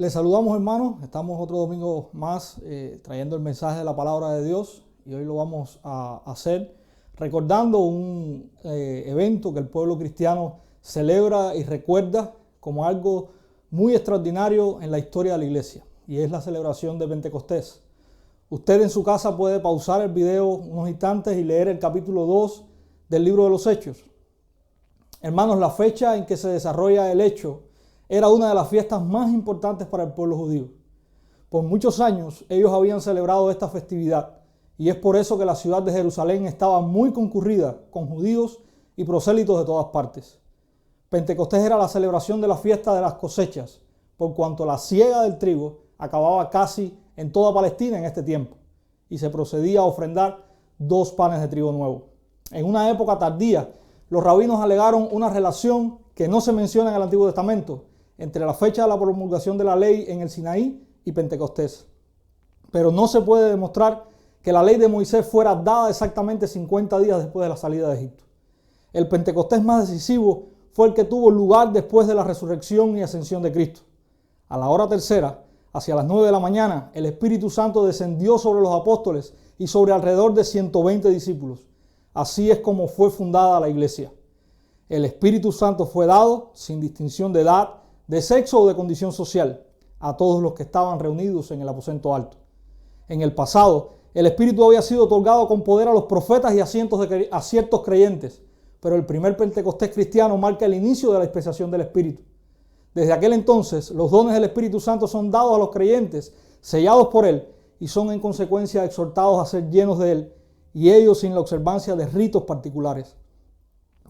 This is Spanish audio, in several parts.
Les saludamos, hermanos. Estamos otro domingo más trayendo el mensaje de la palabra de Dios, y hoy lo vamos a hacer recordando un evento que el pueblo cristiano celebra y recuerda como algo muy extraordinario en la historia de la iglesia, y es la celebración de Pentecostés. Usted en su casa puede pausar el video unos instantes y leer el capítulo 2 del libro de los Hechos. Hermanos, la fecha en que se desarrolla el hecho era una de las fiestas más importantes para el pueblo judío. Por muchos años ellos habían celebrado esta festividad, y es por eso que la ciudad de Jerusalén estaba muy concurrida con judíos y prosélitos de todas partes. Pentecostés era la celebración de la fiesta de las cosechas, por cuanto la siega del trigo acababa casi en toda Palestina en este tiempo, y se procedía a ofrendar 2 panes de trigo nuevo. En una época tardía, los rabinos alegaron una relación que no se menciona en el Antiguo Testamento entre la fecha de la promulgación de la ley en el Sinaí y Pentecostés. Pero no se puede demostrar que la ley de Moisés fuera dada exactamente 50 días después de la salida de Egipto. El Pentecostés más decisivo fue el que tuvo lugar después de la resurrección y ascensión de Cristo. A la hora tercera, hacia las 9 de la mañana, el Espíritu Santo descendió sobre los apóstoles y sobre alrededor de 120 discípulos. Así es como fue fundada la iglesia. El Espíritu Santo fue dado sin distinción de edad, de sexo o de condición social a todos los que estaban reunidos en el aposento alto. En el pasado, el Espíritu había sido otorgado con poder a los profetas y a ciertos creyentes, pero el primer Pentecostés cristiano marca el inicio de la dispensación del Espíritu. Desde aquel entonces, los dones del Espíritu Santo son dados a los creyentes, sellados por Él, y son en consecuencia exhortados a ser llenos de Él, y ellos sin la observancia de ritos particulares.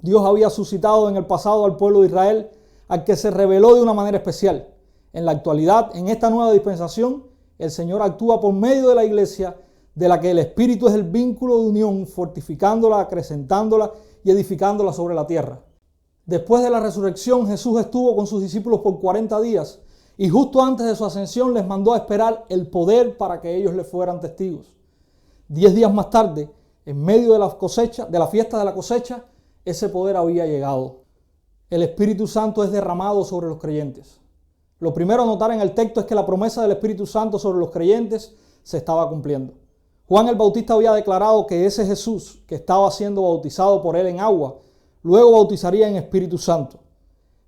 Dios había suscitado en el pasado al pueblo de Israel, al que se reveló de una manera especial. En la actualidad, en esta nueva dispensación, el Señor actúa por medio de la iglesia, de la que el Espíritu es el vínculo de unión, fortificándola, acrecentándola y edificándola sobre la tierra. Después de la resurrección, Jesús estuvo con sus discípulos por 40 días, y justo antes de su ascensión les mandó a esperar el poder para que ellos le fueran testigos. 10 días más tarde, en medio de la fiesta de la cosecha, ese poder había llegado. El Espíritu Santo es derramado sobre los creyentes. Lo primero a notar en el texto es que la promesa del Espíritu Santo sobre los creyentes se estaba cumpliendo. Juan el Bautista había declarado que ese Jesús que estaba siendo bautizado por él en agua, luego bautizaría en Espíritu Santo.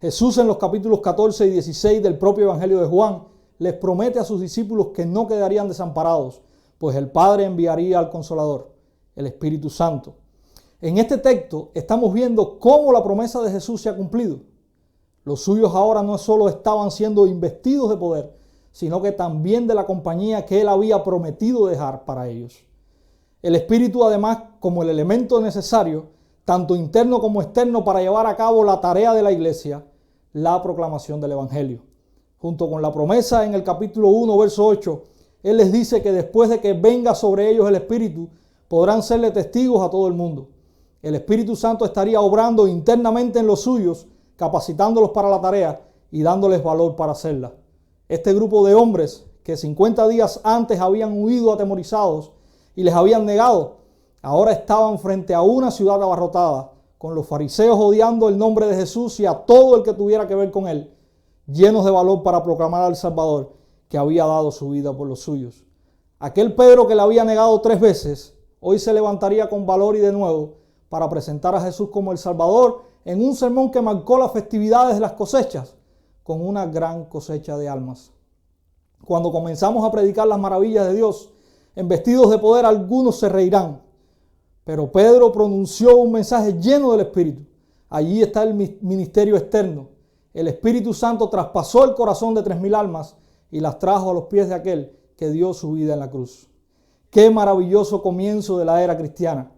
Jesús en los capítulos 14 y 16 del propio Evangelio de Juan les promete a sus discípulos que no quedarían desamparados, pues el Padre enviaría al Consolador, el Espíritu Santo. En este texto estamos viendo cómo la promesa de Jesús se ha cumplido. Los suyos ahora no solo estaban siendo investidos de poder, sino que también de la compañía que Él había prometido dejar para ellos. El Espíritu, además, como el elemento necesario, tanto interno como externo, para llevar a cabo la tarea de la iglesia, la proclamación del Evangelio. Junto con la promesa en el capítulo 1, verso 8, Él les dice que después de que venga sobre ellos el Espíritu, podrán serle testigos a todo el mundo. El Espíritu Santo estaría obrando internamente en los suyos, capacitándolos para la tarea y dándoles valor para hacerla. Este grupo de hombres que 50 días antes habían huido atemorizados y les habían negado, ahora estaban frente a una ciudad abarrotada, con los fariseos odiando el nombre de Jesús y a todo el que tuviera que ver con Él, llenos de valor para proclamar al Salvador que había dado su vida por los suyos. Aquel Pedro que le había negado 3 veces, hoy se levantaría con valor y de nuevo para presentar a Jesús como el Salvador en un sermón que marcó las festividades de las cosechas con una gran cosecha de almas. Cuando comenzamos a predicar las maravillas de Dios, embestidos de poder, algunos se reirán. Pero Pedro pronunció un mensaje lleno del Espíritu. Allí está el ministerio externo. El Espíritu Santo traspasó el corazón de 3,000 almas y las trajo a los pies de aquel que dio su vida en la cruz. ¡Qué maravilloso comienzo de la era cristiana!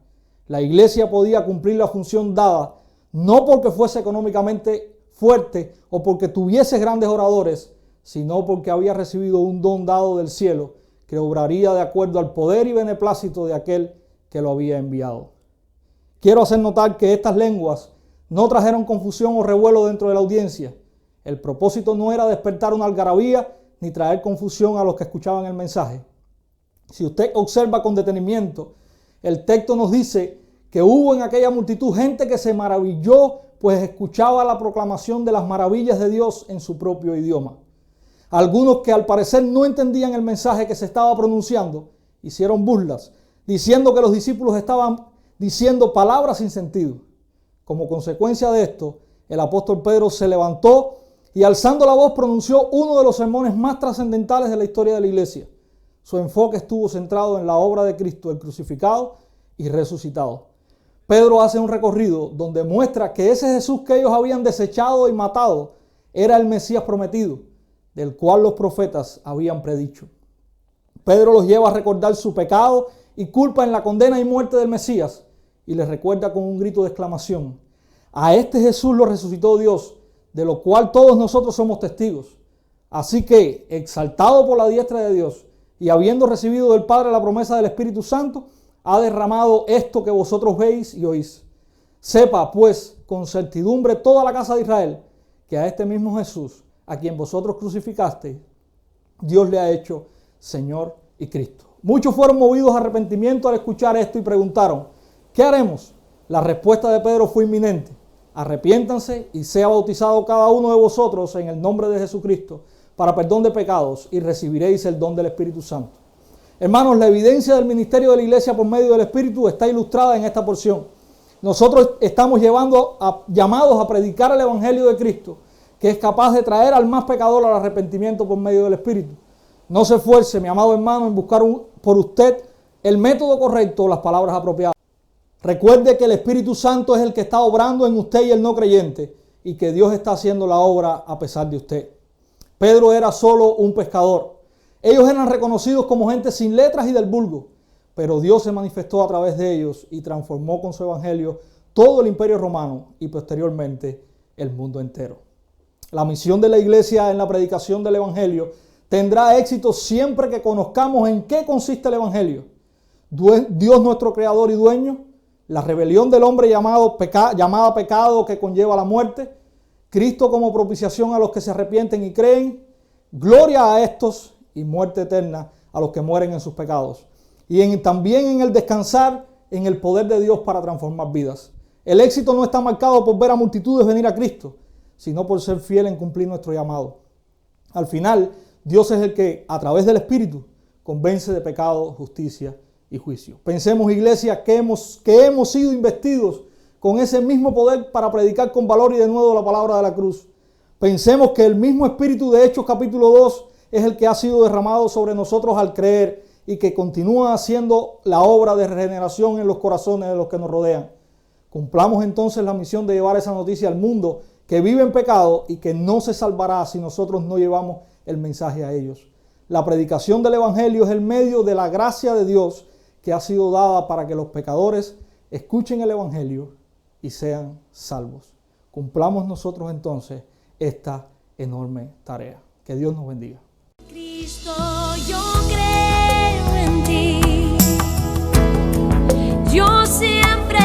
La iglesia podía cumplir la función dada, no porque fuese económicamente fuerte o porque tuviese grandes oradores, sino porque había recibido un don dado del cielo que obraría de acuerdo al poder y beneplácito de aquel que lo había enviado. Quiero hacer notar que estas lenguas no trajeron confusión o revuelo dentro de la audiencia. El propósito no era despertar una algarabía ni traer confusión a los que escuchaban el mensaje. Si usted observa con detenimiento, el texto nos dice que hubo en aquella multitud gente que se maravilló, pues escuchaba la proclamación de las maravillas de Dios en su propio idioma. Algunos que al parecer no entendían el mensaje que se estaba pronunciando, hicieron burlas, diciendo que los discípulos estaban diciendo palabras sin sentido. Como consecuencia de esto, el apóstol Pedro se levantó y alzando la voz pronunció uno de los sermones más trascendentales de la historia de la iglesia. Su enfoque estuvo centrado en la obra de Cristo, el crucificado y resucitado. Pedro hace un recorrido donde muestra que ese Jesús que ellos habían desechado y matado era el Mesías prometido, del cual los profetas habían predicho. Pedro los lleva a recordar su pecado y culpa en la condena y muerte del Mesías y les recuerda con un grito de exclamación: a este Jesús lo resucitó Dios, de lo cual todos nosotros somos testigos. Así que, exaltado por la diestra de Dios y habiendo recibido del Padre la promesa del Espíritu Santo, ha derramado esto que vosotros veis y oís. Sepa, pues, con certidumbre toda la casa de Israel, que a este mismo Jesús, a quien vosotros crucificasteis, Dios le ha hecho Señor y Cristo. Muchos fueron movidos a arrepentimiento al escuchar esto y preguntaron: ¿qué haremos? La respuesta de Pedro fue inminente: arrepiéntanse y sea bautizado cada uno de vosotros en el nombre de Jesucristo para perdón de pecados y recibiréis el don del Espíritu Santo. Hermanos, la evidencia del ministerio de la iglesia por medio del Espíritu está ilustrada en esta porción. Nosotros estamos llamados a predicar el Evangelio de Cristo, que es capaz de traer al más pecador al arrepentimiento por medio del Espíritu. No se esfuerce, mi amado hermano, en buscar por usted el método correcto o las palabras apropiadas. Recuerde que el Espíritu Santo es el que está obrando en usted y el no creyente, y que Dios está haciendo la obra a pesar de usted. Pedro era solo un pescador. Ellos eran reconocidos como gente sin letras y del vulgo, pero Dios se manifestó a través de ellos y transformó con su evangelio todo el imperio romano y posteriormente el mundo entero. La misión de la iglesia en la predicación del evangelio tendrá éxito siempre que conozcamos en qué consiste el evangelio. Dios, nuestro creador y dueño, la rebelión del hombre llamada pecado que conlleva la muerte, Cristo como propiciación a los que se arrepienten y creen, gloria a estos y muerte eterna a los que mueren en sus pecados. Y también en el descansar en el poder de Dios para transformar vidas. El éxito no está marcado por ver a multitudes venir a Cristo, sino por ser fiel en cumplir nuestro llamado. Al final, Dios es el que, a través del Espíritu, convence de pecado, justicia y juicio. Pensemos, iglesia, que hemos sido investidos con ese mismo poder para predicar con valor y de nuevo la palabra de la cruz. Pensemos que el mismo Espíritu de Hechos capítulo 2 es el que ha sido derramado sobre nosotros al creer y que continúa haciendo la obra de regeneración en los corazones de los que nos rodean. Cumplamos entonces la misión de llevar esa noticia al mundo que vive en pecado y que no se salvará si nosotros no llevamos el mensaje a ellos. La predicación del Evangelio es el medio de la gracia de Dios que ha sido dada para que los pecadores escuchen el Evangelio y sean salvos. Cumplamos nosotros entonces esta enorme tarea. Que Dios nos bendiga. Cristo, yo creo en ti. Yo siempre